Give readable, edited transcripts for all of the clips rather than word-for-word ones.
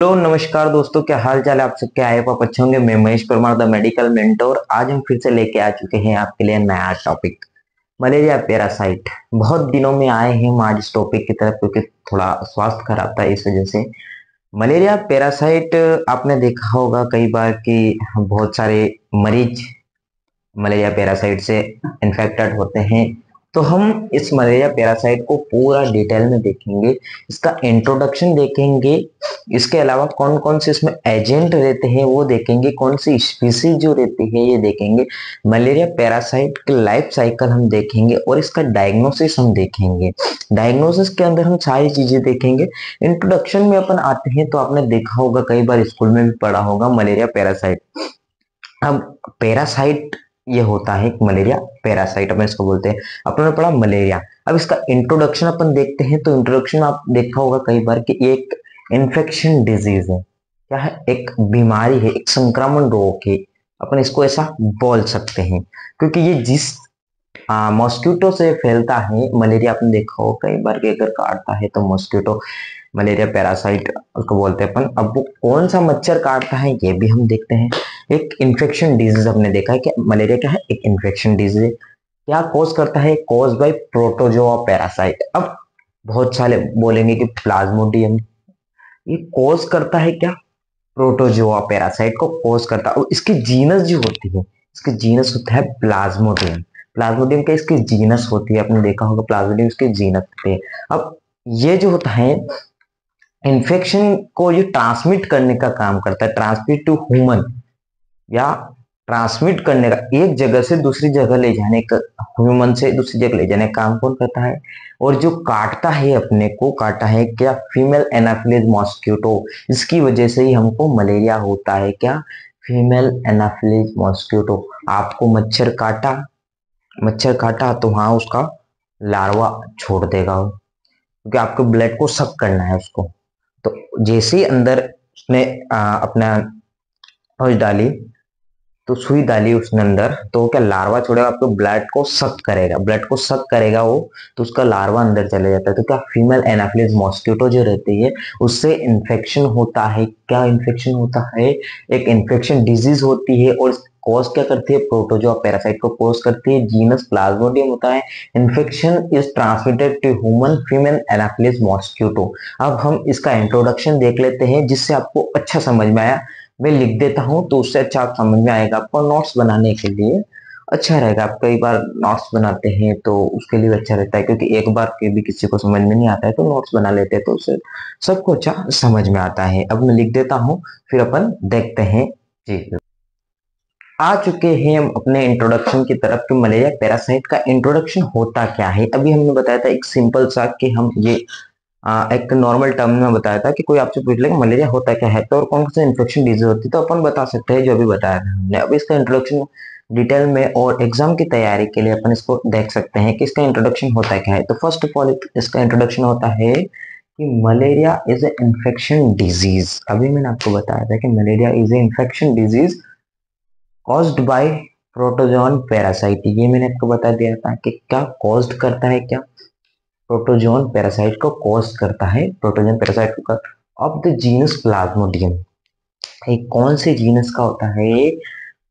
Hello नमस्कार दोस्तों, क्या हाल चाल है आप सबके। आए आप अच्छे होंगे। मैं Mahesh Parmar the medical mentor. आज हम फिर से लेके आ चुके हैं आपके लिए नया टॉपिक, मलेरिया पैरासाइट। बहुत दिनों में आए हैं हम आज इस टॉपिक की तरफ, क्योंकि थोड़ा स्वास्थ्य खराब था इस वजह से। मलेरिया पैरासाइट आपने देखा होगा कई बार कि बहुत सारे मरीज मलेरिया पैरासाइट से इन्फेक्टेड होते हैं। तो हम इस मलेरिया पैरासाइट को पूरा डिटेल में देखेंगे, इसका इंट्रोडक्शन देखेंगे, इसके अलावा कौन कौन से इसमें एजेंट रहते हैं वो देखेंगे, कौन सी स्पीसीज जो रहती है ये देखेंगे, मलेरिया पैरासाइट की लाइफ साइकिल हम देखेंगे और इसका डायग्नोसिस हम देखेंगे। डायग्नोसिस के अंदर हम सारी चीजें देखेंगे। इंट्रोडक्शन में अपन आते हैं तो आपने देखा होगा, कई बार स्कूल में भी पढ़ा होगा मलेरिया पैरासाइट। अब पैरासाइट ये होता है मलेरिया पैरासाइट, अपन इसको बोलते हैं। अपन ने पढ़ा मलेरिया। अब इसका इंट्रोडक्शन अपन देखते हैं तो इंट्रोडक्शन में आप देखा होगा कई बार कि ये एक इन्फेक्शन डिजीज है। क्या है? एक बीमारी है, एक संक्रमण रोग है। अपन इसको ऐसा बोल सकते हैं क्योंकि ये जिस मॉस्किटो से फैलता है मलेरिया। आपने देखा हो कई बार कि अगर काटता है तो मॉस्किटो, मलेरिया पैरासाइट उसको बोलते हैं अपन। अब वो कौन सा मच्छर काटता है ये भी हम देखते हैं। एक इन्फेक्शन डिजीज हमने देखा है कि मलेरिया क्या है, एक इन्फेक्शन डिजीज है। क्या कॉज करता है? Cause by protozoa parasite. अब बहुत सारे बोलेंगे कि प्लाज्मोडियम ये कॉज करता है क्या? प्रोटोजोआ पैरासाइट को कॉज करता है। और इसकी जीनस जो होती है, इसकी जीनस होता है प्लाज्मोडियम। प्लाज्मोडियम का इसकी जीनस होती है, आपने देखा होगा प्लाज्मोडियम इसकी जीनस होती है। अब ये जो होता है इन्फेक्शन को ये ट्रांसमिट करने का काम करता है, ट्रांसमिट टू ह्यूमन, या ट्रांसमिट करने का, एक जगह से दूसरी जगह ले जाने का, ह्यूमन से दूसरी जगह ले जाने का काम कौन करता है? और जो काटता है, अपने को काटा है क्या? Female Anopheles mosquito. इसकी वजह से ही हमको मलेरिया होता है। क्या? Female Anopheles mosquito. आपको मच्छर काटा तो हाँ उसका लार्वा छोड़ देगा वो, क्योंकि आपको ब्लड को सक करना है उसको। तो जैसे ही अंदर उसने अपना फौज डाली, तो सुई डाली उसने अंदर, तो वो क्या लार्वा छोड़ेगा, आपको ब्लड को सक करेगा, ब्लड को सक करेगा वो, तो उसका लार्वा अंदर चले जाता है। तो क्या फीमेल एनाफिलिस मॉस्किटो जो रहती है उससे इन्फेक्शन होता है। क्या इन्फेक्शन होता है? एक इन्फेक्शन डिजीज होती है। और कॉज क्या करती है? प्रोटोजोआ पैरासाइट को कॉज करती है। जीनस प्लाज्मोडियम होता है। Infection is transmitted to human female Anopheles mosquito. अब हम इसका इंट्रोडक्शन देख लेते हैं, जिससे आपको अच्छा समझ में आया। मैं लिख देता हूँ तो उससे अच्छा आप समझ में आएगा। आपको नोट्स बनाने के लिए अच्छा रहेगा। आप कई बार नोट्स बनाते हैं तो उसके लिए अच्छा रहता है, क्योंकि एक बार के भी किसी को समझ में नहीं आता है तो नोट्स बना लेते हैं, तो उससे सबको अच्छा समझ में आता है। अब मैं लिख देता हूँ, फिर अपन देखते हैं। जी, आ चुके हैं हम अपने इंट्रोडक्शन की तरफ कि मलेरिया पैरासाइट का इंट्रोडक्शन होता क्या है। अभी हमने बताया था एक सिंपल सा कि हम ये एक नॉर्मल टर्म में बताया था कि कोई आपसे पूछ लेगा मलेरिया होता क्या है तो, और कौन सा इन्फेक्शन डिजीज होती है, तो अपन बता सकते हैं जो अभी बताया था हमने। अब इसका इंट्रोडक्शन डिटेल में और एग्जाम की तैयारी के लिए अपन इसको देख सकते हैं कि इसका इंट्रोडक्शन होता क्या है। तो फर्स्ट ऑफ ऑल इसका इंट्रोडक्शन होता है कि malaria is a infection disease. अभी मैंने आपको बताया था कि malaria is a infection disease caused by protozoan parasite. ये मैंने आपको बता दिया था कि क्या कॉज्ड करता है, क्या प्रोटोजोन पैरासाइट को कॉज करता है। प्रोटोजोन पैरासाइट को ऑफ द जीनस प्लाज्मोडियम। एक कौन से जीनस का होता है?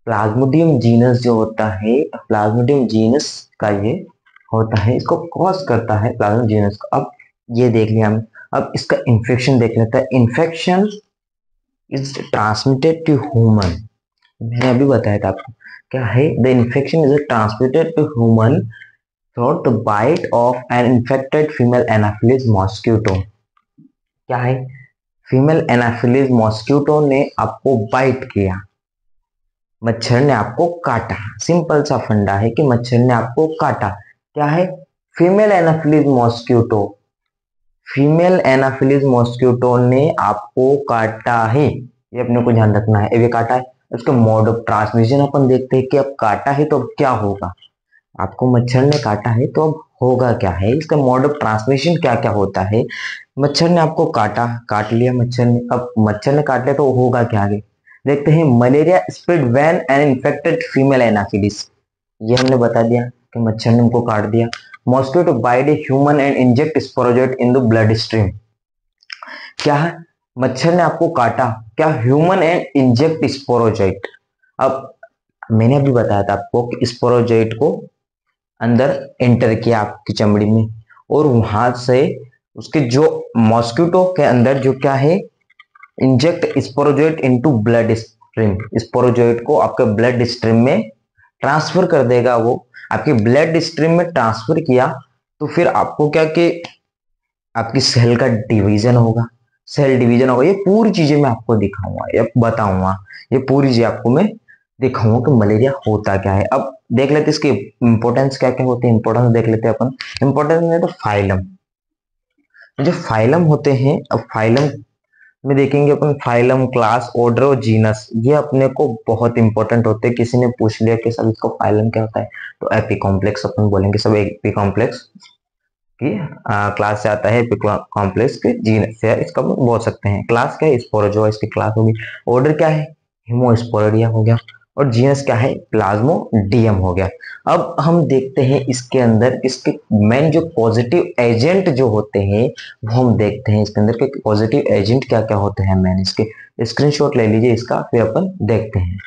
प्लाज्मोडियम जीनस जो होता है, प्लाज्मोडियम जीनस का ये होता है, इसको कॉज करता है प्लाज्मोडियम जीनस को। अब ये देख लिया हम। अब इसका इन्फेक्शन देख लेते हैं। Infection is transmitted to human. मैंने अभी बताया था आपको क्या है। The infection is transmitted to human through the bite of an infected female anopheles mosquito। क्या है? फीमेल एनाफिलिस मॉस्किटो ने आपको बाइट किया, मच्छर ने आपको काटा। सिंपल सा फंडा है कि मच्छर ने आपको काटा। क्या है? Female Anopheles mosquito, female Anopheles mosquito ने आपको काटा है, ये अपने को ध्यान रखना है। ये काटा है, उसके मोड ऑफ ट्रांसमिशन अपन देखते हैं कि अब काटा है तो अब क्या होगा। आपको मच्छर ने काटा है तो अब होगा क्या है, इसका मोड ऑफ ट्रांसमिशन क्या क्या होता है। मच्छर ने आपको काटा, काट लिया मच्छर ने, अब मच्छर ने काट लिया तो होगा क्या आगे देखते हैं। Malaria spread when an infected female Anopheles. ये हमने बता दिया कि मच्छर ने हमको काट दिया। Mosquito bite a human and inject sporozoite in the blood stream. क्या है? मच्छर ने आपको काटा, क्या ह्यूमन एंड इंजेक्ट स्पोरोजोइट। अब मैंने अभी बताया था आपको कि स्पोरोजोइट को अंदर एंटर किया आपकी चमड़ी में, और वहां से उसके जो मॉस्किटो के अंदर जो क्या है, inject sporozoite into blood stream, sporozoite को आपके ब्लड स्ट्रीम में ट्रांसफर कर देगा। वो आपके ब्लड स्ट्रीम में ट्रांसफर किया तो फिर आपको क्या कि आपकी सेल का डिवीजन होगा, सेल डिवीजन होगा। ये पूरी चीजें मैं आपको दिखाऊंगा, ये बताऊंगा, ये पूरी चीजें आपको मैं दिखाऊंगा कि मलेरिया होता क्या है। अब देख लेते इसकी इंपॉर्टेंस क्या क्या होती है, इंपॉर्टेंस देख लेते हैं अपन। इंपॉर्टेंस में तो फाइलम, जो फाइलम होते हैं, अब फाइलम में देखेंगे अपन, फाइलम, क्लास, ऑर्डर और जीनस, ये अपने को बहुत इंपॉर्टेंट होते हैं। किसी ने पूछ लिया कि सब इसको फाइलम क्या होता है, तो एपी कॉम्प्लेक्स अपन बोलेंगे, सब एपी कॉम्प्लेक्स की क्लास से आता है। एपी कॉम्प्लेक्स के जीनस से इसका बोल सकते हैं। क्लास क्या है, स्पोरोजोआ, इसकी क्लास होगी। ऑर्डर क्या है, हिमोस्पोरिडिया हो गया, और जीनस क्या है, प्लाज्मोडियम हो गया। अब हम देखते हैं इसके अंदर इसके मेन जो पॉजिटिव एजेंट जो होते हैं, वो हम देखते हैं इसके अंदर के पॉजिटिव एजेंट क्या क्या होते हैं। मैंने इसके स्क्रीनशॉट ले लीजिए इसका, फिर अपन देखते हैं।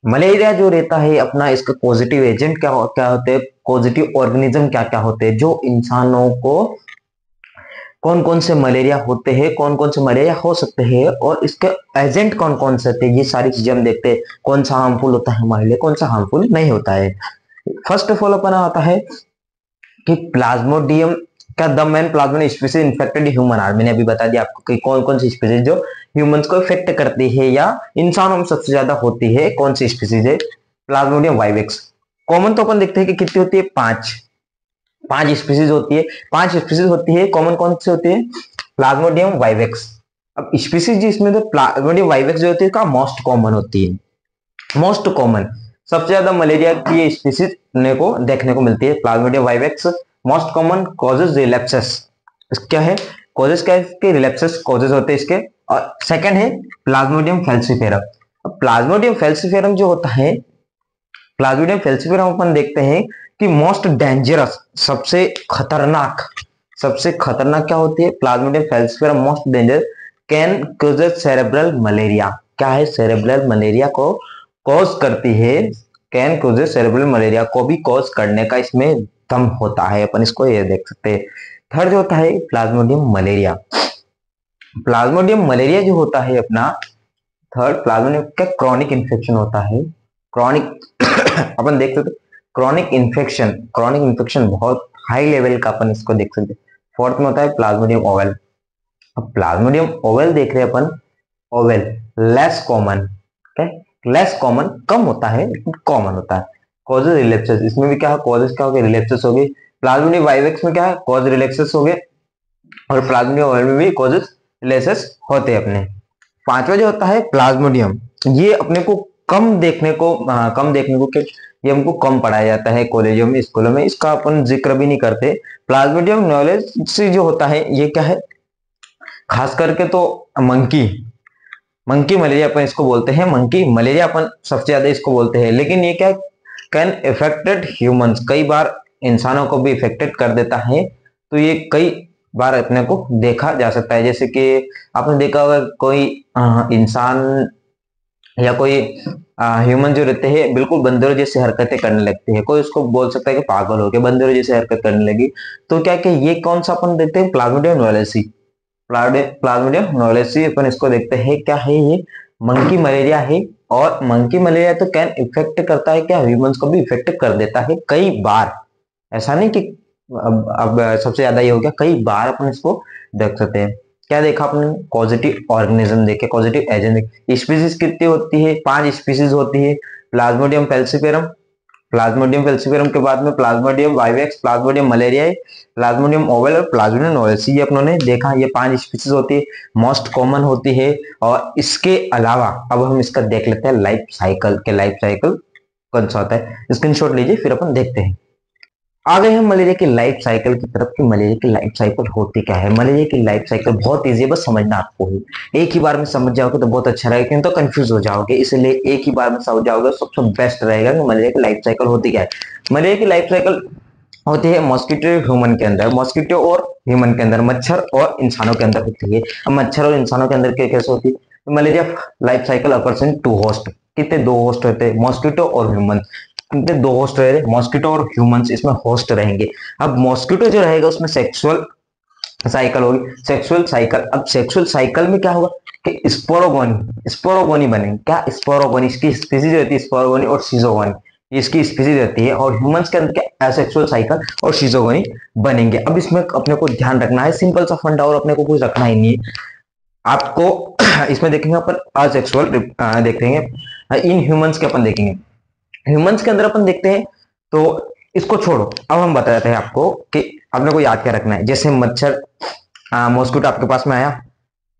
मलेरिया जो रहता है अपना, इसका पॉजिटिव एजेंट क्या होते हैं, पॉजिटिव ऑर्गेनिज्म क्या क्या होते हैं जो इंसानों को, कौन कौन से मलेरिया होते हैं, कौन कौन से मलेरिया हो सकते हैं, और इसके एजेंट कौन कौन से थे, ये सारी चीजें हम देखते हैं। कौन सा हार्मफुल होता है हमारे लिए, कौन सा हार्मफुल नहीं होता है। फर्स्ट ऑफ ऑल अपना आता है कि प्लाज्मोडियम का the main Plasmodium species infected human are. मैंने अभी बता दिया आपको कि कौन कौन सी स्पीसीज जो ह्यूमंस को इफेक्ट करती है या इंसानों में सबसे ज्यादा होती है, कौन सी स्पीसीज है, प्लाज्मोडियम वाइवेक्स। कॉमन तो अपन देखते हैं कि कितनी होती है, पांच, पांच स्पीसीज होती है, पांच स्पीसीज होती है। कॉमन कौन सी होती है, प्लाज्मोडियम वाइवेक्स। अब स्पीसीज जिसमें तो प्लाज्मोडियम वाइवेक्स जो होती है का मोस्ट कॉमन होती है, मोस्ट कॉमन, सबसे ज्यादा मलेरिया की स्पीसीज को देखने को मिलती है plasmodium vivax. Most common causes relapses, क्या है, कॉजेज क्या है इसके, रिलैप्सेस कॉजेज होते हैं इसके। और सेकंड है प्लाज्मोडियम फैल्सिफेरम। अब प्लाज्मोडियम फैल्सिफेरम जो होता है, प्लाज्मोडियम फैल्सिफेरम अपन देखते हैं कि मोस्ट डेंजरस, सबसे खतरनाक, सबसे खतरनाक क्या होती है, Plasmodium falciparum most danger, can causes cerebral malaria. क्या है, सेरेब्रल मलेरिया को कॉज करती है, कैन कॉजेज सेरेब्रल मलेरिया को भी कॉज करने का इसमें दम होता है, अपन इसको ये देख सकते हैं। थर्ड जो होता है प्लाज्मोडियम मलेरिया। प्लाज्मोडियम मलेरिया जो होता है अपना, थर्ड प्लाज्मोडियम का क्रॉनिक इन्फेक्शन होता है, क्रॉनिक अपन देख सकते, क्रॉनिक इन्फेक्शन, क्रॉनिक इन्फेक्शन बहुत हाई लेवल का अपन इसको देख सकते। फोर्थ में होता है प्लाज्मोडियम ओवेल। अब प्लाज्मोडियम ओवेल देख रहे हैं अपन, ovale less common, less common, कम होता है लेकिन कॉमन होता है। कॉजेज रिलैप्सेस, इसमें भी क्या है, कॉजेज क्या हो गए, रिलैप्सेस हो गए। प्लाज्मोडियम वाइवेक्स में क्या है, कॉज रिलैप्सेस हो गए, और प्लाज्मोडियम ओवेल में भी कॉजेज रिलैप्सेस होते हैं अपने। पांचवा जो होता है प्लाज्मोडियम, ये अपने को कम देखने को, कम देखने को क्या, ये हमको कम पढ़ाया जाता है कॉलेजों में, स्कूलों में, इसका अपन जिक्र भी नहीं करते। प्लाज्मोडियम नॉलेज से जो होता है, ये क्या है, खास करके तो मंकी, मंकी मलेरिया अपन इसको बोलते हैं, मंकी मलेरिया अपन सबसे ज्यादा इसको बोलते हैं। लेकिन ये क्या, कैन इफेक्टेड ह्यूमंस, कई बार इंसानों को भी इफेक्टेड कर देता है। तो ये कई बार अपने को देखा जा सकता है, जैसे कि आपने देखा होगा कोई इंसान या कोई ह्यूमन जो रहते हैं बिल्कुल बंदरों जैसी हरकतें करने लगते हैं, कोई उसको बोल सकता है कि पागल हो गया, बंदरों जैसी हरकत करने लगी। तो क्या कि ये कौन सा अपन देखते हैं, प्लाज्मोडियम नॉलेसी, प्लाज्मोडियम नॉलेसी अपन इसको देखते हैं। क्या है ये, मंकी मलेरिया है। और मंकी मलेरिया तो कैन इफेक्ट करता है, क्या ह्यूमंस को भी इफेक्ट कर देता है कई बार, ऐसा नहीं कि अब सबसे ज्यादा ये हो गया, कई बार अपन इसको देख सकते हैं। क्या देखा आपने, पॉजिटिव ऑर्गेनिज्म देखे, पॉजिटिव एजेंट देखे। स्पीसीज कितनी होती है, पांच स्पीसीज होती है। प्लाज्मोडियम फैल्सिफेरम, प्लाज्मोडियम फैल्सिफेरम के बाद में Plasmodium vivax, Plasmodium malaria, Plasmodium oval और प्लाज्मोडियम नोवेल्सी, ये अपनों ने देखा, ये पांच स्पीसीज होती है, मोस्ट कॉमन होती है। और इसके अलावा अब हम इसका देख लेते हैं लाइफ साइकिल के, लाइफ साइकिल कौन सा होता है, स्क्रीनशॉट लीजिए फिर अपन देखते हैं। आ गए हम मलेरिया की लाइफ साइकिल की तरफ कि मलेरिया की लाइफ साइकिल होती क्या है। मलेरिया की लाइफ साइकिल बहुत इजी है, बस समझना आपको है। एक ही बार में समझ जाओगे तो बहुत अच्छा रहेगा, तो कंफ्यूज हो जाओगे, इसलिए एक ही बार में समझ जाओगे सबसे बेस्ट रहेगा कि मलेरिया की लाइफ साइकिल होती क्या है। मलेरिया की लाइफ साइकिल होती है मॉस्किटो ह्यूमन के अंदर, मॉस्किटो और ह्यूमन के अंदर, मच्छर और इंसानों के अंदर होती है। अब मच्छर और इंसानों के अंदर कैसे होती है? Malaria life cycle occurs in two host. कितने? दो होस्ट होते हैं, मॉस्किटो और ह्यूमन। कितने? दो होस्ट रहे, मॉस्किटो और ह्यूमंस इसमें होस्ट रहेंगे। अब मॉस्किटो जो रहेगा उसमें सेक्सुअल साइकिल होगी, सेक्सुअल साइकिल। अब सेक्सुअल साइकिल में क्या होगा कि स्पोरोगोनी, स्पोरोगोनी बनेंगे। क्या? स्पोरोगोनी। इसकी स्पीसीज रहती है स्पोरोगोनी और सीजोगोनी, इसकी स्पीसीज रहती है। और ह्यूमंस के अंदर क्या? एसेक्सुअल साइकिल और सीजोगोनी बनेंगे। अब इसमें अपने को ध्यान रखना है, सिंपल सा फंडा, और अपने को कुछ रखना ही नहीं है आपको। इसमें देखेंगे अपन असेक्सुअल देखेंगे, इन ह्यूमंस के अपन देखेंगे। ह्यूमंस के अंदर अपन देखते हैं तो इसको छोड़ो, अब हम बताते हैं आपको कि अपने को याद क्या रखना है। जैसे मच्छर, मॉस्किटो आपके पास में आया,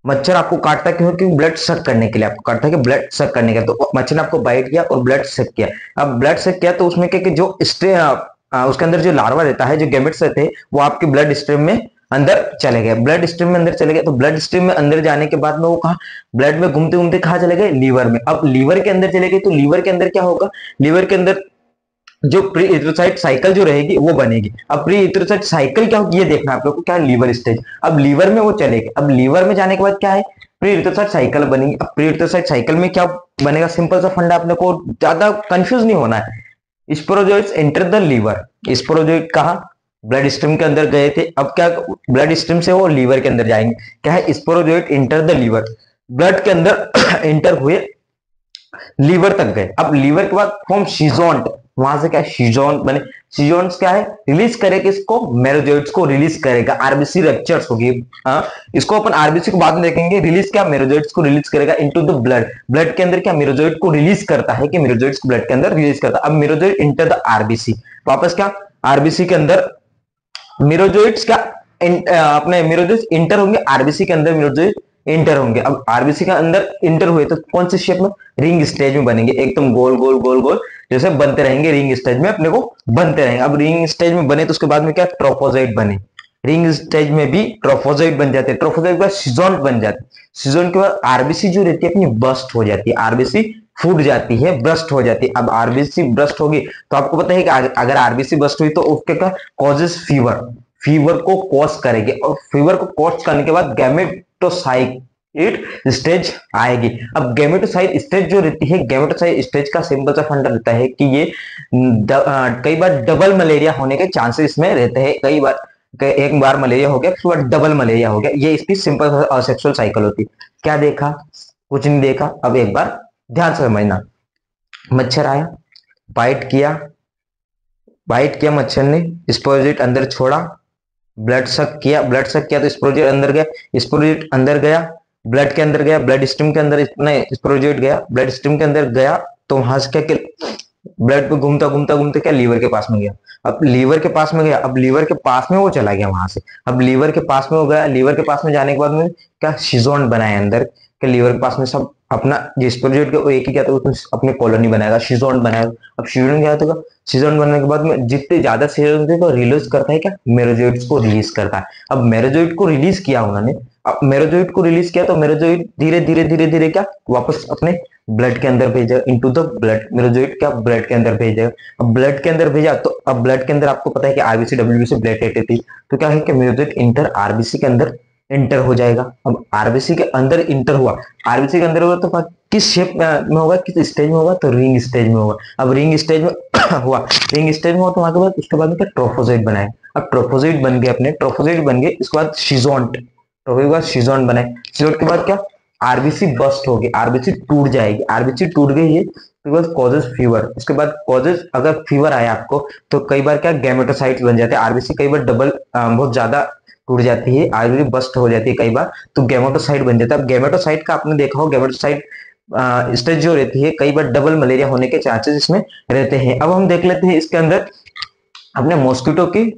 मच्छर आपको काटता क्यों? क्योंकि ब्लड सक करने के लिए आपको काटता है, कि ब्लड सक करने के लिए। तो मच्छर ने आपको बाइट किया और ब्लड सक किया। अब ब्लड सक किया तो उसमें क्या कि जो उसके अंदर जो लार्वा रहता है, जो गैमेट्स रहते हैं, वो आपके ब्लड स्ट्रीम में अंदर चले गए, ब्लड स्ट्रीम में अंदर चले गए। तो ब्लड स्ट्रीम में अंदर जाने के बाद में वो कहा, ब्लड में घूमते घूमते कहा चले गए? लीवर में। अब लीवर के अंदर चले गए तो लीवर के अंदर क्या होगा? लीवर के अंदर जो प्री इथ्रोसाइट साइकिल जो रहेगी वो बनेगी। अब प्री इथ्रोसाइट साइकिल क्या होगी ये देखना है आप लोग को, क्या है? Liver stage. अब लीवर में वो चलेगी। अब लीवर में जाने के बाद क्या है? प्री इथ्रोसाइट साइकिल बनेगी। अब प्री इथ्रोसाइट साइकिल में क्या बनेगा? सिंपल सा फंडा, अपने को ज्यादा कंफ्यूज नहीं होना है। Sporozoites enter the liver. Sporozoite कहा? ब्लड स्ट्रीम के अंदर गए थे, अब क्या ब्लड स्ट्रीम से वो लीवर के अंदर जाएंगे। क्या है? Sporozoite enter the liver, blood के अंदर एंटर हुए, लीवर तक गए। अब लीवर के बाद फॉर्म शीजोंट, वहां से क्या? शीजोंट बने। शीजोंट्स क्या है? रिलीज करेगा इसको, मेरोजोइट्स को रिलीज करेगा, आरबीसी रप्चर्स होगी। इसको अपन आरबीसी को बाद में देखेंगे। रिलीज क्या? मेरोजोइट्स को रिलीज करेगा इनटू द ब्लड। ब्लड के अंदर क्या? मेरोजोइट को रिलीज करता है, कि मेरोजोइट्स को ब्लड के अंदर रिलीज करता है। अब मेरोजोइट इंटर द आरबीसी, वापस क्या? आरबीसी के अंदर मेरोजोइट्स क्या अपने मेरोजोइट्स इंटर होंगे आरबीसी के अंदर, मेरोजोइट इंटर होंगे। अब आरबीसी के अंदर इंटर हुए तो कौन सी शेप में? रिंग स्टेज में बनेंगे, एकदम गोल गोल गोल गोल जैसे बनते रहेंगे, रिंग स्टेज में अपने को बनते रहेंगे। अब रिंग स्टेज में बने तो उसके बाद में क्या? ट्रोफोजाइट बने। रिंग स्टेज में भी ट्रोफोजाइट बन जाते हैं, ट्रोफोजाइट के बाद सीजोन बन जाते हैं। सीजोन के बाद आरबीसी जो रहती है अपनी बस्ट हो जाती है, आरबीसी फूट जाती है, ब्रस्ट हो जाती है। अब आरबीसी ब्रस्ट होगी तो आपको पता है कि अगर आरबीसी ब्रस्ट हुई तो उसके क्या कॉजेस? फीवर, फीवर को कॉज करेगी। और फीवर को कॉज करने के बाद गैमेटोसाइट स्टेज आएगी। अब गैमेटोसाइट स्टेज जो रहती है, गैमेटोसाइट स्टेज का सिंपल सा फंडा रहता है कि ये कई बार डबल मलेरिया होने के चांसेस इसमें रहते हैं। कई बार एक बार मलेरिया हो गया, फिर बार डबल मलेरिया हो गया, ये इसकी सिंपल असेक्सुअल साइकिल होती है। क्या देखा? कुछ नहीं देखा। अब एक बार ध्यान से समझना, मच्छर आया, बाइट किया, बाइट किया मच्छर ने, स्पोरोजिट अंदर छोड़ा, ब्लड सक किया, ब्लड सक किया तो स्पोरोजिट अंदर गया, स्पोरोजिट अंदर गया, ब्लड के अंदर गया, ब्लड स्ट्रीम के अंदर नहीं, स्पोरोजिट गया, ब्लड स्ट्रीम के अंदर गया तो वहां से क्या ब्लड पे घूमता घूमता घूमते क्या लीवर के पास में गया। अब लीवर के पास में गया, अब लीवर के पास में वो चला गया वहां से। अब लीवर के पास में हो गया, लीवर के पास में जाने के बाद में क्या शिजोन बनाया अंदर के लीवर के पास में सब अपना स्पोरोजिट के एक ही क्या तो अपनी कॉलोनी बनाएगा, शिजोन बनाएगा। अब शिजोन क्या होगा? सीजन बनने के बाद में जितने ज्यादा सीजन होते हैं तो रिलीज करता है क्या? मेरोजोइट्स को रिलीज करता है। अब मेरोजोइट को रिलीज किया उन्होंने, अब मेरोजोइट को रिलीज किया तो मेरोजोइट धीरे धीरे धीरे धीरे क्या वापस अपने ब्लड के अंदर भेजा, इनटू द ब्लड। मेरोजोइट क्या ब्लड के अंदर भेजेगा। अब ब्लड के अंदर भेजा तो अब ब्लड के अंदर आपको पता है कि आरबीसी डब्ल्यूबीसी ब्लड रहती थी, तो क्या है कि मेरोजोइट इंटर आरबीसी के अंदर इंटर हो जाएगा। अब आरबीसी के अंदर इंटर हुआ, आरबीसी के अंदर हुआ तो किस शेप में होगा, किस स्टेज में होगा? तो रिंग स्टेज में होगा। अब रिंग स्टेज में हुआ, रिंग स्टेज में हुआ तो वहां के बाद उसके बाद में क्या ट्रोफोजाइट बनाए। अब ट्रोफोजाइट बन गए, अपने ट्रोफोजाइट बन गए, इसके बाद शिजोंट, ट्रोफोजाइट के बाद शिजोंट बनाए। शिजोंट के बाद क्या? आरबीसी बस्ट होगी, आरबीसी टूट जाएगी, आरबीसी टूट गई है तो कॉजेज फीवर। उसके बाद कॉजेज अगर फीवर आया आपको तो कई बार क्या गैमेटोसाइट्स बन जाते हैं, आरबीसी कई बार डबल बहुत ज्यादा टूट जाती है, आरबीसी बस्ट हो जाती है कई बार, तो गैमेटोसाइट बन जाता है। अब गैमेटोसाइट का आपने देखा हो, गैमेटोसाइट स्टेज जो रहती है कई बार डबल मलेरिया होने के चांसेस इसमें रहते हैं। अब हम देख लेते हैं इसके अंदर अपने मॉस्किटो की,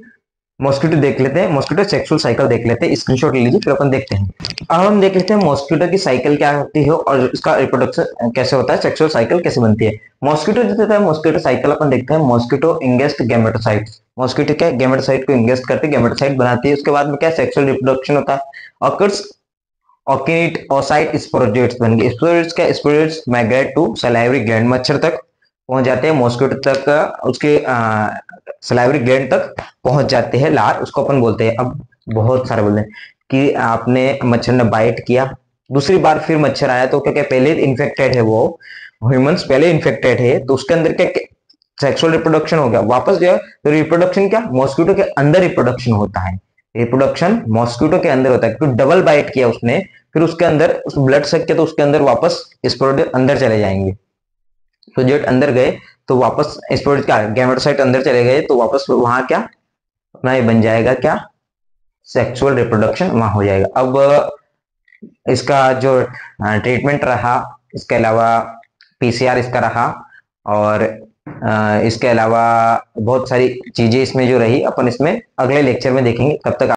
मॉस्किटो देख लेते हैं, मॉस्किटो सेक्सुअल साइकिल देख लेते हैं, स्क्रीनशॉट ले लीजिए फिर अपन देखते हैं। अब हम देख लेते हैं मॉस्किटो की साइकिल क्या होती है और इसका रिप्रोडक्शन कैसे होता है, सेक्सुअल साइकिल कैसे बनती है। मॉस्किटो जो होता है, मॉस्किटो साइकिल अपन देखते हैं, मॉस्किटो इंगेस्ट गैमेटोसाइट, मॉस्किटो क्या गैमेटोसाइट को इंगेस्ट करके गैमेटोसाइट बनाती है। उसके बाद में क्या सेक्सुअल रिप्रोडक्शन होता है, ऑकर्स ऑकिनिट ओसाइट स्पोरोजोइट्स बन गए। स्पोरोजोइट्स क्या? Sporozoites migrate to salivary gland, मच्छर तक पहुंच जाते हैं मॉस्किटो तक, उसके सलाइवरी ग्लैंड तक पहुंच जाते हैं लार, उसको अपन बोलते हैं। अब बहुत सारे बोलते हैं कि आपने मच्छर ने बाइट किया, दूसरी बार फिर मच्छर आया, तो क्या क्या पहले इन्फेक्टेड है वो ह्यूमंस, पहले इन्फेक्टेड है, तो उसके अंदर क्या सेक्सुअल रिप्रोडक्शन हो गया, वापस जो है तो रिप्रोडक्शन क्या मॉस्किटो के अंदर रिप्रोडक्शन होता है, रिप्रोडक्शन मॉस्किटो के अंदर होता है, क्योंकि डबल बाइट किया उसने, फिर उसके अंदर उस ब्लड सक के तो उसके अंदर वापस स्पोरेट अंदर चले जाएंगे, तो जेट अंदर गए तो वापस स्पोरेट क्या गैमेटोसाइट अंदर चले गए, तो वापस वहां क्या अपना ये बन जाएगा क्या सेक्सुअल रिप्रोडक्शन वहां हो जाएगा। अब इसका जो ट्रीटमेंट रहा, इसके अलावा पीसीआर इसका रहा, और इसके अलावा बहुत सारी चीजें इसमें जो रही अपन इसमें अगले लेक्चर में देखेंगे। तब तक